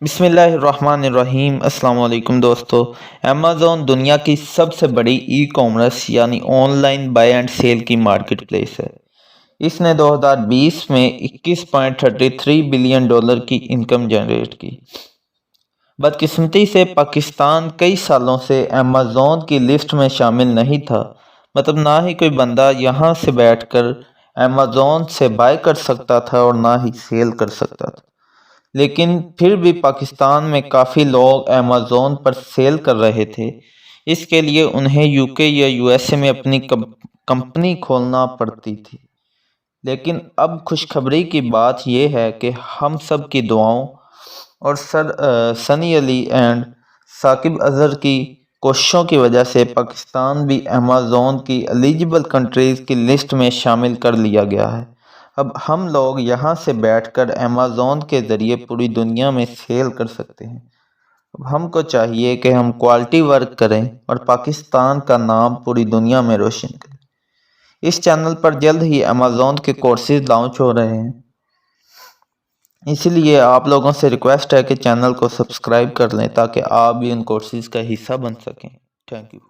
بسم اللہ الرحمن الرحیم۔ السلام علیکم دوستو۔ امیزون دنیا کی سب سے بڑی ای کامرس یعنی online buy and sell کی مارکیٹ پلیس ہے۔ اس نے 2020 میں 21.33 بلین ڈالر کی انکم جنریٹ کی۔ بدقسمتی سے پاکستان کئی سالوں سے امیزون کی لسٹ میں شامل نہیں تھا، مطلب نہ ہی کوئی بندہ یہاں سے بیٹھ کر امیزون سے بائی کر سکتا تھا اور نہ ہی سیل کر سکتا تھا۔ لیکن پھر بھی پاکستان میں کافی لوگ امیزون پر سیل کر رہے تھے۔ اس کے لیے انہیں یو کے یا یو ایس اے میں اپنی کمپنی کھولنا پڑتی تھی۔ لیکن اب خوشخبری کی بات یہ ہے کہ ہم سب کی دعاؤں اور سنی علی اینڈ ثاقب اظہر کی کوششوں کی وجہ سے پاکستان بھی امیزون کی ایلیجبل کنٹریز کی لسٹ میں شامل کر لیا گیا ہے۔ اب ہم لوگ یہاں سے بیٹھ کر امیزون کے ذریعے پوری دنیا میں سیل کر سکتے ہیں۔ اب ہم کو چاہیے کہ ہم کوالٹی ورک کریں اور پاکستان کا نام پوری دنیا میں روشن کریں۔ اس چینل پر جلد ہی امیزون کے کورسز لانچ ہو رہے ہیں، اسی لیے آپ لوگوں سے ریکویسٹ ہے کہ چینل کو سبسکرائب کر لیں تاکہ آپ بھی ان کورسز کا حصہ بن سکیں۔ Thank you.